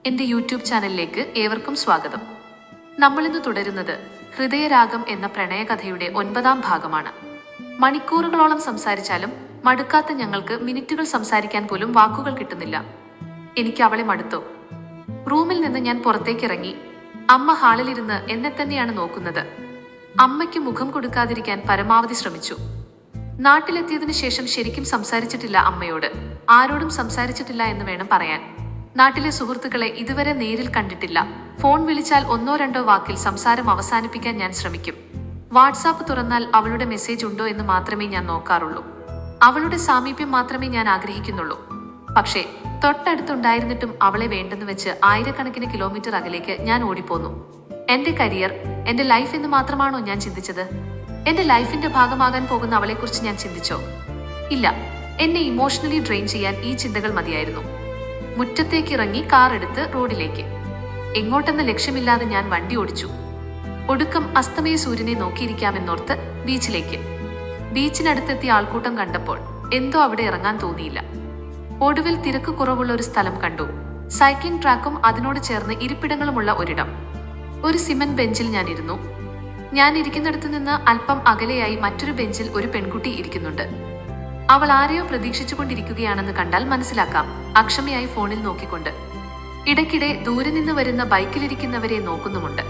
എൻ്റെ യൂട്യൂബ് ചാനലിലേക്ക് ഏവർക്കും സ്വാഗതം. നമ്മളിന്ന് തുടരുന്നത് ഹൃദയരാഗം എന്ന പ്രണയകഥയുടെ 9ാം ഭാഗമാണ്. മണിക്കൂറുകളോളം സംസാരിച്ചാലും മടുക്കാത്ത ഞങ്ങൾക്ക് മിനിറ്റുകൾ സംസാരിക്കാൻ പോലും വാക്കുകൾ കിട്ടുന്നില്ല. എനിക്ക് അവളെ മടുത്തു. റൂമിൽ നിന്ന് ഞാൻ പുറത്തേക്കിറങ്ങി. അമ്മ ഹാളിലിരുന്ന് എന്നെ തന്നെയാണ് നോക്കുന്നത്. അമ്മയ്ക്ക് മുഖം കൊടുക്കാതിരിക്കാൻ പരമാവധി ശ്രമിച്ചു. നാട്ടിലെത്തിയതിനു ശേഷം ശരിക്കും സംസാരിച്ചിട്ടില്ല അമ്മയോട്. ആരോടും സംസാരിച്ചിട്ടില്ല എന്ന് വേണം പറയാൻ. നാട്ടിലെ സുഹൃത്തുക്കളെ ഇതുവരെ നേരിൽ കണ്ടിട്ടില്ല. ഫോൺ വിളിച്ചാൽ 1-2 വാക്കിൽ സംസാരം അവസാനിപ്പിക്കാൻ ഞാൻ ശ്രമിക്കും. വാട്സാപ്പ് തുറന്നാൽ അവളുടെ മെസ്സേജ് ഉണ്ടോ എന്ന് മാത്രമേ ഞാൻ നോക്കാറുള്ളൂ. അവളുടെ സാമീപ്യം മാത്രമേ ഞാൻ ആഗ്രഹിക്കുന്നുള്ളൂ. പക്ഷേ തൊട്ടടുത്തുണ്ടായിരുന്നിട്ടും അവളെ വേണ്ടെന്ന് വെച്ച് ആയിരക്കണക്കിന് കിലോമീറ്റർ അകലേക്ക് ഞാൻ ഓടിപ്പോന്നു. എന്റെ കരിയർ, എന്റെ ലൈഫ് എന്ന് മാത്രമാണോ ഞാൻ ചിന്തിച്ചത്? എന്റെ ലൈഫിന്റെ ഭാഗമാകാൻ പോകുന്ന അവളെക്കുറിച്ച് ഞാൻ ചിന്തിച്ചോ? ഇല്ല. എന്നെ ഇമോഷണലി ഡ്രെയിൻ ചെയ്യാൻ ഈ ചിന്തകൾ മതിയായിരുന്നു. മുറ്റത്തേക്ക് ഇറങ്ങി കാർ എടുത്ത് റോഡിലേക്ക്. എങ്ങോട്ടെന്ന ലക്ഷ്യമില്ലാതെ ഞാൻ വണ്ടി ഓടിച്ചു. ഒടുക്കം അസ്തമയ സൂര്യനെ നോക്കിയിരിക്കാമെന്നോർത്ത് ബീച്ചിലേക്ക്. ബീച്ചിനടുത്തെത്തിയ ആൾക്കൂട്ടം കണ്ടപ്പോൾ എന്തോ അവിടെ ഇറങ്ങാൻ തോന്നിയില്ല. ഒടുവിൽ തിരക്ക് കുറവുള്ള ഒരു സ്ഥലം കണ്ടു. സൈക്ലിംഗ് ട്രാക്കും അതിനോട് ചേർന്ന് ഇരിപ്പിടങ്ങളുമുള്ള ഒരിടം. ഒരു സിമന്റ് ബെഞ്ചിൽ ഞാൻ ഇരുന്നു. ഞാൻ ഇരിക്കുന്നിടത്തു നിന്ന് അല്പം അകലെയായി മറ്റൊരു ബെഞ്ചിൽ ഒരു പെൺകുട്ടി ഇരിക്കുന്നുണ്ട്. അവൾ ആരെയോ പ്രതീക്ഷിച്ചുകൊണ്ടിരിക്കുകയാണെന്ന് കണ്ടാൽ മനസ്സിലാക്കാം, അക്ഷമയായി ഫോണിൽ നോക്കിക്കൊണ്ട്. ഇടയ്ക്കിടെ ദൂരെ നിന്ന് വരുന്ന ബൈക്കിലിരിക്കുന്നവരെ നോക്കുന്നുമുണ്ട്.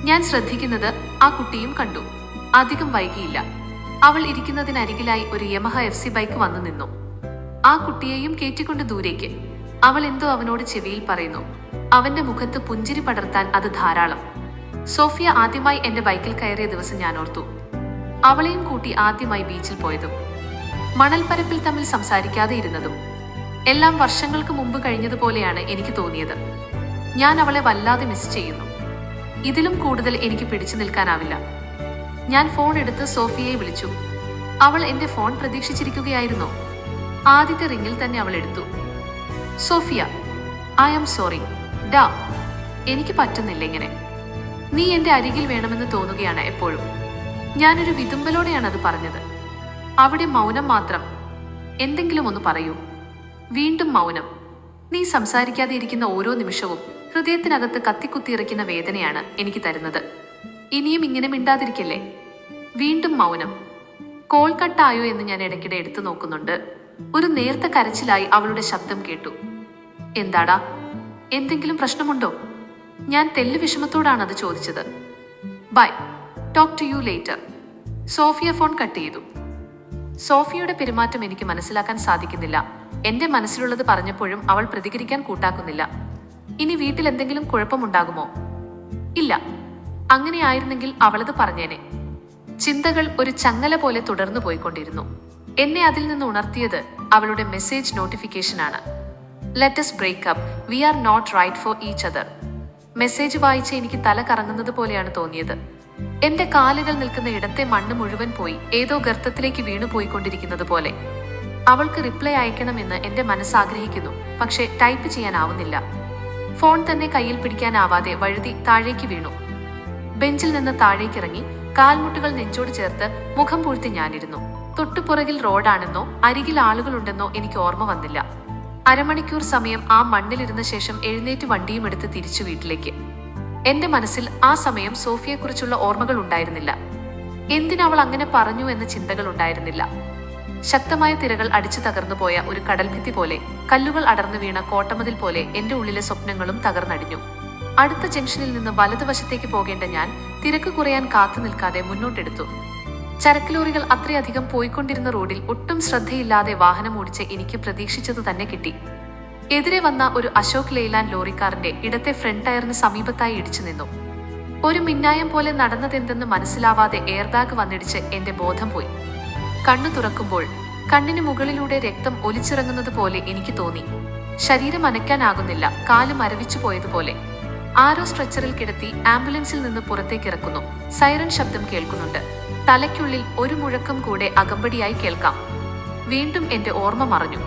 ഞാൻ ശ്രദ്ധിക്കുന്നത് ആ കുട്ടിയും കണ്ടു. അധികം വൈകിയില്ല. അവൾ ഇരിക്കുന്നതിനരികിലായി ഒരു യമഹ FC ബൈക്ക് വന്നു നിന്നു. ആ കുട്ടിയെയും കയറ്റിക്കൊണ്ട് ദൂരേക്ക്. അവൾ എന്തോ അവനോട് ചെവിയിൽ പറയുന്നു. അവന്റെ മുഖത്ത് പുഞ്ചിരി പടർത്താൻ അത് ധാരാളം. സോഫിയ ആദ്യമായി എന്റെ ബൈക്കിൽ കയറിയ ദിവസം ഞാൻ ഓർത്തു. അവളെയും കൂട്ടി ആദ്യമായി ബീച്ചിൽ പോയതും മണൽപ്പരപ്പിൽ തമ്മിൽ സംസാരിക്കാതെ ഇരുന്നതും എല്ലാം വർഷങ്ങൾക്ക് മുമ്പ് കഴിഞ്ഞതുപോലെയാണ് എനിക്ക് തോന്നിയത്. ഞാൻ അവളെ വല്ലാതെ മിസ് ചെയ്യുന്നു. ഇതിലും കൂടുതൽ എനിക്ക് പിടിച്ചു നിൽക്കാനാവില്ല. ഞാൻ ഫോൺ എടുത്ത് സോഫിയയെ വിളിച്ചു. അവൾ എന്റെ ഫോൺ പ്രതീക്ഷിച്ചിരിക്കുകയായിരുന്നു. ആദ്യത്തെ റിങ്ങിൽ തന്നെ അവൾ എടുത്തു. സോഫിയ, ഐ ആം സോറി ഡാ, എനിക്ക് പറ്റുന്നില്ല ഇങ്ങനെ. നീ എന്റെ അരികിൽ വേണമെന്ന് തോന്നുകയാണ് എപ്പോഴും. ഞാനൊരു വിതുമ്പലോടെയാണ് അത് പറഞ്ഞത്. അവിടെ മൗനം മാത്രം. എന്തെങ്കിലും ഒന്ന് പറയൂ. വീണ്ടും മൗനം. നീ സംസാരിക്കാതെ ഇരിക്കുന്ന ഓരോ നിമിഷവും ഹൃദയത്തിനകത്ത് കത്തിക്കുത്തിയിറക്കുന്ന വേദനയാണ് എനിക്ക് തരുന്നത്. ഇനിയും ഇങ്ങനെ മിണ്ടാതിരിക്കല്ലേ. വീണ്ടും മൗനം. കോൾ കട്ടായോ എന്ന് ഞാൻ ഇടയ്ക്കിടെ എടുത്തു നോക്കുന്നുണ്ട്. ഒരു നേർത്ത കരച്ചിലായി അവളുടെ ശബ്ദം കേട്ടു. എന്താടാ, എന്തെങ്കിലും പ്രശ്നമുണ്ടോ? ഞാൻ തെല്ല് വിഷമത്തോടാണ് അത് ചോദിച്ചത്. Bye, talk to you later. Sophia phone cut ചെയ്തു. സോഫിയയുടെ പെരുമാറ്റം എനിക്ക് മനസ്സിലാക്കാൻ സാധിക്കുന്നില്ല. എന്റെ മനസ്സിലുള്ളത് പറഞ്ഞപ്പോഴും അവൾ പ്രതികരിക്കാൻ കൂട്ടാക്കുന്നില്ല. ഇനി വീട്ടിൽ എന്തെങ്കിലും കുഴപ്പമുണ്ടാകുമോ? ഇല്ല. അങ്ങനെയായിരുന്നെങ്കിൽ അവളത് പറഞ്ഞേനെ. ചിന്തകൾ ഒരു ചങ്ങല പോലെ തുടർന്നു പോയിക്കൊണ്ടിരുന്നു. എന്നെ അതിൽ നിന്ന് ഉണർത്തിയത് അവളുടെ മെസ്സേജ് നോട്ടിഫിക്കേഷനാണ്. Let us break up. We are not right for each other. Message വായിച്ച് എനിക്ക് തല കറങ്ങുന്നത് പോലെയാണ് തോന്നിയത്. എന്റെ കാലുകൾ നിൽക്കുന്ന ഇടത്തെ മണ്ണ് മുഴുവൻ പോയി ഏതോ ഗർത്തത്തിലേക്ക് വീണു പോയിക്കൊണ്ടിരിക്കുന്നത് പോലെ. അവൾക്ക് റിപ്ലൈ അയക്കണമെന്ന് എന്റെ മനസ്സാഗ്രഹിക്കുന്നു. പക്ഷെ ടൈപ്പ് ചെയ്യാനാവുന്നില്ല. ഫോൺ തന്നെ കയ്യിൽ പിടിക്കാനാവാതെ വഴുതി താഴേക്ക് വീണു. ബെഞ്ചിൽ നിന്ന് താഴേക്കിറങ്ങി കാൽമുട്ടുകൾ നെഞ്ചോട് ചേർത്ത് മുഖം പൂഴ്ത്തി ഞാനിരുന്നു. തൊട്ടുപുറകിൽ റോഡാണെന്നോ അരികിൽ ആളുകളുണ്ടെന്നോ എനിക്ക് ഓർമ്മ വന്നില്ല. അരമണിക്കൂർ സമയം ആ മണ്ണിലിരുന്ന ശേഷം എഴുന്നേറ്റ് വണ്ടിയും എടുത്ത് തിരിച്ചു വീട്ടിലേക്ക്. എന്റെ മനസ്സിൽ ആ സമയം സോഫിയെക്കുറിച്ചുള്ള ഓർമ്മകൾ ഉണ്ടായിരുന്നില്ല. എന്തിനവൾ അങ്ങനെ പറഞ്ഞു എന്ന ചിന്തകൾ ഉണ്ടായിരുന്നില്ല. ശക്തമായ തിരകൾ അടിച്ചു തകർന്നു പോയ ഒരു കടൽഭിത്തി പോലെ, കല്ലുകൾ അടർന്നു വീണ കോട്ടമതിൽ പോലെ എന്റെ ഉള്ളിലെ സ്വപ്നങ്ങളും തകർന്നടിഞ്ഞു. അടുത്ത ജംഗ്ഷനിൽ നിന്ന് വലതുവശത്തേക്ക് പോകേണ്ട ഞാൻ തിരക്ക് കുറയാൻ കാത്തു നിൽക്കാതെ മുന്നോട്ടെടുത്തു. ചരക്ക് ലോറികൾ അത്രയധികം പോയിക്കൊണ്ടിരുന്ന റോഡിൽ ഒട്ടും ശ്രദ്ധയില്ലാതെ വാഹനം ഓടിച്ച് എനിക്ക് പ്രതീക്ഷിച്ചത് തന്നെ കിട്ടി. എതിരെ വന്ന ഒരു അശോക് ലെയ്ലാൻഡ് ലോറിക്കാരന്റെ ഇടത്തെ ഫ്രണ്ട് ടയറിന് സമീപത്തായി ഇടിച്ചു നിന്നു. ഒരു മിന്നായം പോലെ നടന്നതെന്തെന്ന് മനസ്സിലാവാതെ എയർ ബാഗ് വന്നിടിച്ച് എന്റെ ബോധം പോയി. കണ്ണു തുറക്കുമ്പോൾ കണ്ണിന് മുകളിലൂടെ രക്തം ഒലിച്ചിറങ്ങുന്നത് പോലെ എനിക്ക് തോന്നി. ശരീരം അനക്കാനാകുന്നില്ല. കാല് മരവിച്ചു പോയതുപോലെ. ആരോ സ്ട്രെച്ചറിൽ കിടത്തി ആംബുലൻസിൽ നിന്ന് പുറത്തേക്കിറക്കുന്നു. സൈറൻ ശബ്ദം കേൾക്കുന്നുണ്ട്. തലയ്ക്കുള്ളിൽ ഒരു മുഴക്കം കൂടെ അകമ്പടിയായി കേൾക്കാം. വീണ്ടും എന്റെ ഓർമ്മ മറഞ്ഞു.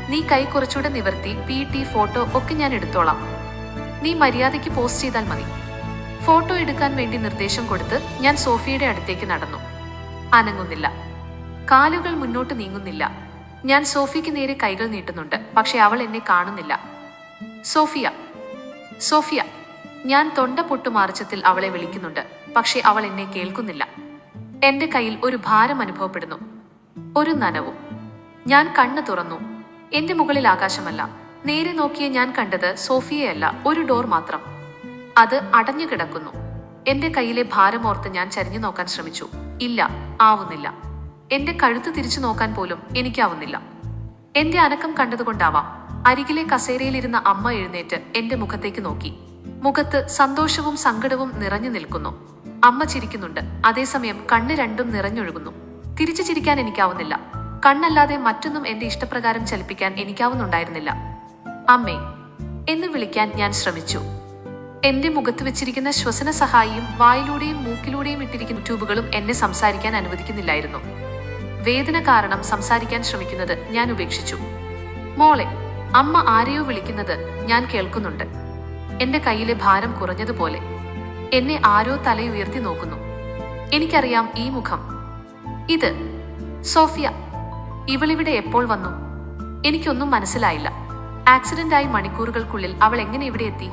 നീ കൈ കുറച്ചുകൂടെ നിവർത്തി PT ഫോട്ടോ ഒക്കെ ഞാൻ എടുത്തോളാം. നീ മര്യാദയ്ക്ക് പോസ്റ്റ് ചെയ്താൽ മതി. ഫോട്ടോ എടുക്കാൻ വേണ്ടി നിർദ്ദേശം കൊടുത്ത് ഞാൻ സോഫിയയുടെ അടുത്തേക്ക് നടന്നു. അനങ്ങുന്നില്ല. കാലുകൾ മുന്നോട്ട് നീങ്ങുന്നില്ല. ഞാൻ സോഫിക്ക് നേരെ കൈകൾ നീട്ടുന്നുണ്ട്. പക്ഷെ അവൾ എന്നെ കാണുന്നില്ല. Sophia, Sophia. ഞാൻ തൊണ്ട പൊട്ടുമാർച്ചത്തിൽ അവളെ വിളിക്കുന്നുണ്ട്. പക്ഷെ അവൾ എന്നെ കേൾക്കുന്നില്ല. എന്റെ കയ്യിൽ ഒരു ഭാരം അനുഭവപ്പെടുന്നു, ഒരു നനവും. ഞാൻ കണ്ണു തുറന്നു. എന്റെ മുകളിൽ ആകാശമല്ല. നേരെ നോക്കിയ ഞാൻ കണ്ടത് സോഫിയയല്ല, ഒരു ഡോർ മാത്രം. അത് അടഞ്ഞു കിടക്കുന്നു. എന്റെ കയ്യിലെ ഭാരമോർത്ത് ഞാൻ ചരിഞ്ഞു നോക്കാൻ ശ്രമിച്ചു. ഇല്ല, ആവുന്നില്ല. എന്റെ കഴുത്ത് തിരിച്ചു നോക്കാൻ പോലും എനിക്കാവുന്നില്ല. എന്റെ അനക്കം കണ്ടതുകൊണ്ടാവാം, അരികിലെ കസേരയിലിരുന്ന അമ്മ എഴുന്നേറ്റ് എന്റെ മുഖത്തേക്ക് നോക്കി. മുഖത്ത് സന്തോഷവും സങ്കടവും നിറഞ്ഞു നിൽക്കുന്നു. അമ്മ ചിരിക്കുന്നുണ്ട്, അതേസമയം കണ്ണ് രണ്ടും നിറഞ്ഞൊഴുകുന്നു. തിരിച്ചു ചിരിക്കാൻ എനിക്കാവുന്നില്ല. കണ്ണല്ലാതെ മറ്റൊന്നും എന്റെ ഇഷ്ടപ്രകാരം ചലിപ്പിക്കാൻ എനിക്കാവുന്നുണ്ടായിരുന്നില്ല. അമ്മേ എന്ന് വിളിക്കാൻ ഞാൻ ശ്രമിച്ചു. എന്റെ മുഖത്ത് വെച്ചിരിക്കുന്ന ശ്വസന സഹായിയും വായിലൂടെയും മൂക്കിലൂടെയും ഇട്ടിരിക്കുന്ന ട്യൂബുകളും എന്നെ സംസാരിക്കാൻ അനുവദിക്കുന്നില്ലായിരുന്നു. വേദന കാരണം സംസാരിക്കാൻ ശ്രമിക്കുന്നത് ഞാൻ ഉപേക്ഷിച്ചു. മോളെ, അമ്മ ആരെയോ വിളിക്കുന്നത് ഞാൻ കേൾക്കുന്നുണ്ട്. എന്റെ കയ്യിലെ ഭാരം കുറഞ്ഞതുപോലെ. എന്നെ ആരോ തലയുയർത്തി നോക്കുന്നു. എനിക്കറിയാം ഈ മുഖം. ഇത് സോഫിയ. ഇവളിവിടെ എപ്പോൾ വന്നു? എനിക്കൊന്നും മനസ്സിലായില്ല. ആക്സിഡന്റായി മണിക്കൂറുകൾക്കുള്ളിൽ അവൾ എങ്ങനെ ഇവിടെ എത്തി?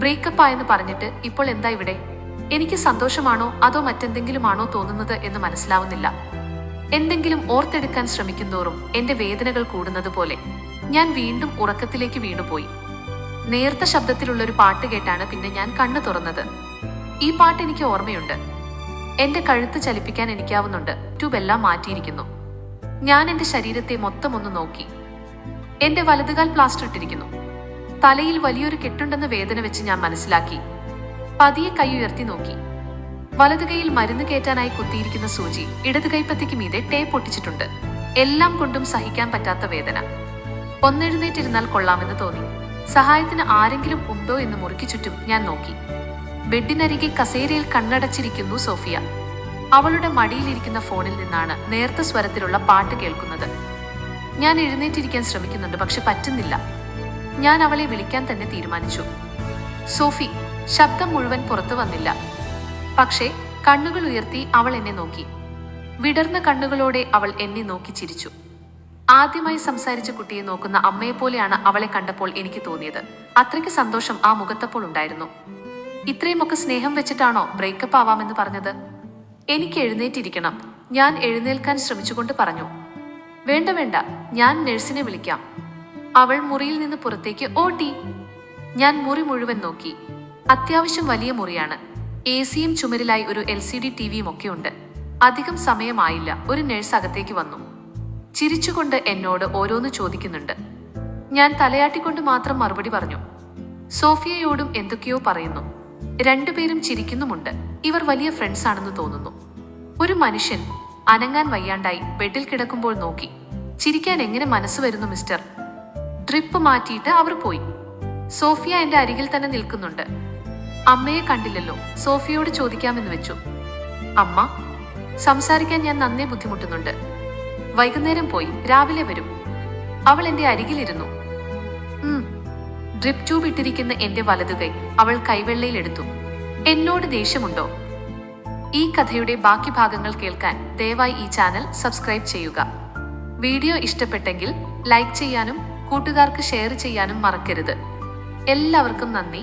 ബ്രേക്കപ്പ് ആയെന്ന് പറഞ്ഞിട്ട് ഇപ്പോൾ എന്താ ഇവിടെ? എനിക്ക് സന്തോഷമാണോ അതോ മറ്റെന്തെങ്കിലുമാണോ തോന്നുന്നത് എന്ന് മനസ്സിലാവുന്നില്ല. എന്തെങ്കിലും ഓർത്തെടുക്കാൻ ശ്രമിക്കുന്തോറും എന്റെ വേദനകൾ കൂടുന്നത് പോലെ. ഞാൻ വീണ്ടും ഉറക്കത്തിലേക്ക് വീണുപോയി. നേർത്ത ശബ്ദത്തിലുള്ളൊരു പാട്ട് കേട്ടാണ് പിന്നെ ഞാൻ കണ്ണു തുറന്നത്. ഈ പാട്ട് എനിക്ക് ഓർമ്മയുണ്ട്. എന്റെ കഴുത്ത് ചലിപ്പിക്കാൻ എനിക്കാവുന്നുണ്ട്. ട്യൂബെല്ലാം മാറ്റിയിരിക്കുന്നു. ഞാൻ എന്റെ ശരീരത്തെ മൊത്തം ഒന്ന് നോക്കി. എന്റെ വലതുകാൽ പ്ലാസ്റ്റർ ഇട്ടിരിക്കുന്നു. തലയിൽ വലിയൊരു കെട്ടുണ്ടെന്ന് വേദന വെച്ച് ഞാൻ മനസ്സിലാക്കി. പതിയെ കൈ ഉയർത്തി നോക്കി. വലതുകൈയിൽ മരുന്ന് കയറ്റാനായി കുത്തിയിരിക്കുന്ന സൂചി ഇടതു കൈപ്പത്തിക്ക് മീതെ ടേപ്പ് ഒട്ടിച്ചിട്ടുണ്ട്. എല്ലാം കൊണ്ടും സഹിക്കാൻ പറ്റാത്ത വേദന. ഒന്നെഴുന്നേറ്റിരുന്നാൽ കൊള്ളാമെന്ന് തോന്നി. സഹായത്തിന് ആരെങ്കിലും ഉണ്ടോ എന്ന് മുറിക്ക് ചുറ്റും ഞാൻ നോക്കി. ബെഡിനരികെ കസേരയിൽ കണ്ണടച്ചിരിക്കുന്നു സോഫിയ. അവളുടെ മടിയിലിരിക്കുന്ന ഫോണിൽ നിന്നാണ് നേർത്ത സ്വരത്തിലുള്ള പാട്ട് കേൾക്കുന്നത്. ഞാൻ എഴുന്നേറ്റിരിക്കാൻ ശ്രമിക്കുന്നുണ്ട്, പക്ഷെ പറ്റുന്നില്ല. ഞാൻ അവളെ വിളിക്കാൻ തന്നെ തീരുമാനിച്ചു. സോഫി. ശബ്ദം മുഴുവൻ പുറത്തു വന്നില്ല. പക്ഷേ കണ്ണുകൾ ഉയർത്തി അവൾ എന്നെ നോക്കി. വിടർന്ന കണ്ണുകളോടെ അവൾ എന്നെ നോക്കി ചിരിച്ചു. ആദ്യമായി സംസാരിച്ച കുട്ടിയെ നോക്കുന്ന അമ്മയെപ്പോലെയാണ് അവളെ കണ്ടപ്പോൾ എനിക്ക് തോന്നിയത്. അത്രയ്ക്ക് സന്തോഷം ആ മുഖത്തപ്പോൾ ഉണ്ടായിരുന്നു. ഇത്രയുമൊക്കെ സ്നേഹം വെച്ചിട്ടാണോ ബ്രേക്കപ്പ് ആവാമെന്ന് പറഞ്ഞത്? എനിക്ക് എഴുന്നേറ്റിരിക്കണം. ഞാൻ എഴുന്നേൽക്കാൻ ശ്രമിച്ചുകൊണ്ട് പറഞ്ഞു. വേണ്ട വേണ്ട, ഞാൻ നഴ്സിനെ വിളിക്കാം. അവൾ മുറിയിൽ നിന്ന് പുറത്തേക്ക് ഓടി. ഞാൻ മുറി മുഴുവൻ നോക്കി. അത്യാവശ്യം വലിയ മുറിയാണ്. AC-യും ചുമരിലായി ഒരു LCD TV-യും ഒക്കെ ഉണ്ട്. അധികം സമയമായില്ല, ഒരു നഴ്സ് അകത്തേക്ക് വന്നു. ചിരിച്ചുകൊണ്ട് എന്നോട് ഓരോന്ന് ചോദിക്കുന്നുണ്ട്. ഞാൻ തലയാട്ടിക്കൊണ്ട് മാത്രം മറുപടി പറഞ്ഞു. സോഫിയയോടും എന്തൊക്കെയോ പറയുന്നു. രണ്ടുപേരും ചിരിക്കുന്നുമുണ്ട്. ഇവർ വലിയ ഫ്രണ്ട്സ് ആണെന്ന് തോന്നുന്നു. ഒരു മനുഷ്യൻ അനങ്ങാൻ വയ്യാണ്ടായി ബെഡിൽ കിടക്കുമ്പോൾ നോക്കി. ചിരിക്കാൻ എങ്ങനെ മനസ്സ് വരുന്നു മിസ്റ്റർ? ഡ്രിപ്പ് മാറ്റിയിട്ട് അവർ പോയി. സോഫിയ എന്റെ അരികിൽ തന്നെ നിൽക്കുന്നുണ്ട്. അമ്മയെ കണ്ടില്ലല്ലോ, സോഫിയോട് ചോദിക്കാമെന്ന് വെച്ചു. അമ്മ, സംസാരിക്കാൻ ഞാൻ നന്നേ ബുദ്ധിമുട്ടുന്നുണ്ട്. വൈകുന്നേരം പോയി, രാവിലെ വരും. അവൾ എന്റെ അരികിലിരുന്നു. ഡ്രിപ്പ് ട്യൂബ് ഇട്ടിരിക്കുന്ന എന്റെ വലതുകൈ അവൾ കൈവെള്ളയിലെടുത്തു. എന്നോട് ദേഷ്യമുണ്ടോ? ഈ കഥയുടെ ബാക്കി ഭാഗങ്ങൾ കേൾക്കാൻ ദയവായി ഈ ചാനൽ സബ്സ്ക്രൈബ് ചെയ്യുക. വീഡിയോ ഇഷ്ടപ്പെട്ടെങ്കിൽ ലൈക്ക് ചെയ്യാനും കൂട്ടുകാർക്ക് ഷെയർ ചെയ്യാനും മറക്കരുത്. എല്ലാവർക്കും നന്ദി.